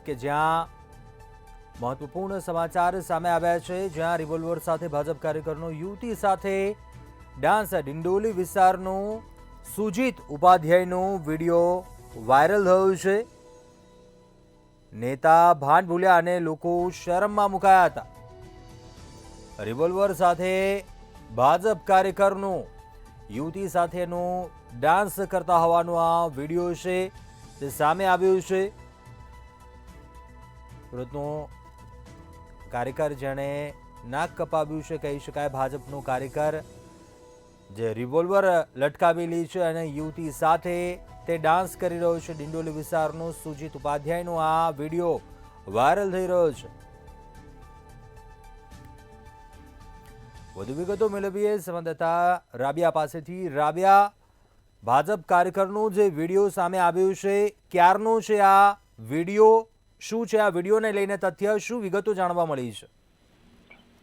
કે જ્યાં મહત્વપૂર્ણ સમાચાર સામે આવ્યા છે, જ્યાં રિવોલ્વર સાથે ભાજપ કાર્યકરનો યુવતી સાથે ડાન્સ ડિંડોલી વિસ્તારનું સુજીત ઉપાધ્યાયનો વિડીયો વાયરલ થયો છે। નેતા ભાન ભૂલ્યા અને લોકો શરમમાં મુકાયા હતા। રિવોલ્વર સાથે ભાજપ કાર્યકરનું યુવતી સાથેનું ડાન્સ કરતા હોવાનો આ વિડીયો છે તે સામે આવ્યો છે। સુરતનો કાર્યકર જેણે નાક કપાવ્યું છે કહી શકાય, ભાજપનો કાર્યકર જે રિવોલ્વર લટકાવેલી છે અને યુવતી સાથે તે ડાન્સ કરી રહ્યો છે। ડિંડોલી વિસ્તારનો સુજીત ઉપાધ્યાયનો આ વિડીયો વાયરલ થઈ રહ્યો છે। વધુ વિગતો મેળવીએ સંવાદદાતા રાબિયા પાસેથી। રાબિયા, ભાજપ કાર્યકરનો જે વિડીયો સામે આવ્યો છે, ક્યારનો છે આ વિડીયો? શું છે આ વિડીયોને લઈને તથ્ય? શું વિગતો જાણવા મળી છે?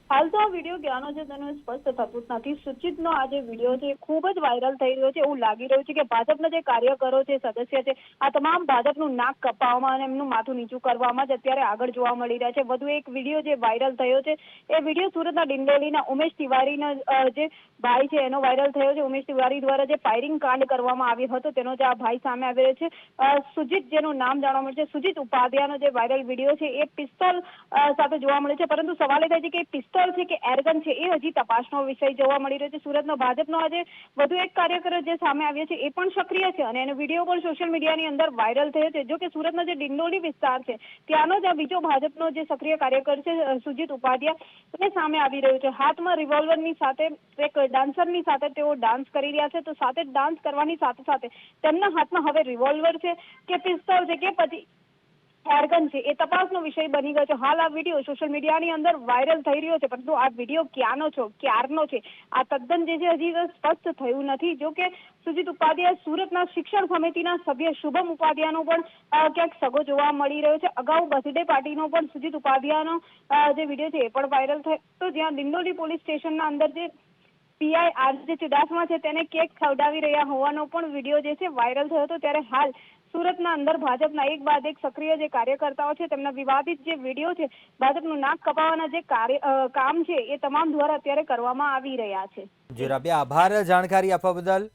હાલ તો આ વિડીયો ક્યાંનો છે તેનું સ્પષ્ટ થતું જ નથી। સુચિતનો આ જે વિડીયો છે ખૂબ જ વાયરલ થઈ રહ્યો છે। એવું લાગી રહ્યું છે કે ભાજપના જે કાર્યકરો છે, સદસ્ય છે, આ તમામ ભાજપનું નાક કપાવવામાં અને એમનું માથું નીચું કરવામાં જ અત્યારે આગળ જોવા મળી રહ્યા છે। વધુ એક વિડીયો જે વાયરલ થયો છે, એ વિડીયો સુરતના ડિંડોલીના ઉમેશ તિવારીનો જે ભાઈ છે એનો વાયરલ થયો છે। ઉમેશ તિવારી દ્વારા જે ફાયરિંગ કાંડ કરવામાં આવ્યો હતો તેનો જે આ ભાઈ સામે આવ્યો છે, સુજીત જેનું નામ જાણવા મળે છે, સુજીત ઉપાધ્યાયનો જે વાયરલ વિડીયો છે એ પિસ્તોલ સાથે જોવા મળે છે। પરંતુ સવાલ એ થાય છે કે પિસ્તોલ છે કે એરગન છે એ હજી તપાસનો વિષય જોવા મળી રહ્યો છે। સુરતનો ભાજપનો આજે વધુ એક કાર્યકર જે સામે આવ્યો છે એ પણ સક્રિય છે અને એનો વિડીયો પણ સોશિયલ મીડિયાની અંદર વાયરલ થયો છે। જો કે સુરતનો જે ડિંડોલી વિસ્તાર છે ત્યાંનો જ આ બીજો ભાજપનો જે સક્રિય કાર્યકર છે સુજીત ઉપાધ્યાય એ સામે આવી રહ્યો છે। હાથમાં રિવોલ્વરની સાથે એક ડાન્સરની સાથે તેઓ ડાન્સ કરી રહ્યા છે, તો સાથે ડાન્સ કરવાની સાથે સાથે તેમના હાથમાં હવે રિવોલ્વર છે કે પિસ્તોલ છે કે પછી એરગન છે એ તપાસનો વિષય બની ગયો છે। હાલ આ વિડીયો સોશિયલ મીડિયાની અંદર વાયરલ થઈ રહ્યો છે, પરંતુ આ વિડીયો ક્યાંનો છે, ક્યારનો છે, આ તદ્દન જે છે હજી સ્પષ્ટ થયું નથી। જો કે સુજીત ઉપાધ્યાય સુરતના શિક્ષણ સમિતિના સભ્ય શુભમ ઉપાધ્યાયનો પણ ક્યાંક સગો જોવા મળી રહ્યો છે। અગાઉ બર્થડે પાર્ટીનો પણ સુજીત ઉપાધ્યાયનો જે વિડીયો છે એ પણ વાયરલ થયો, તો જ્યાં દિંડોલી પોલીસ સ્ટેશનના અંદર જે પીઆઈ આરજે ચુડાસમા છે તેને કેક ખવડાવી રહ્યા હોવાનો પણ વિડીયો જે છે વાયરલ થયો હતો। ત્યારે હાલ સુરતના અંદર ભાજપના એક બાદ એક સક્રિય જે કાર્યકર્તાઓ છે તેમના વિવાદિત જે વિડીયો છે, ભાજપનું નાક કપાવવાના જે કામ છે એ તમામ દ્વારા અત્યારે કરવામાં આવી રહ્યા છે। જી રાબિયા, આભાર જાણકારી આપવા બદલ।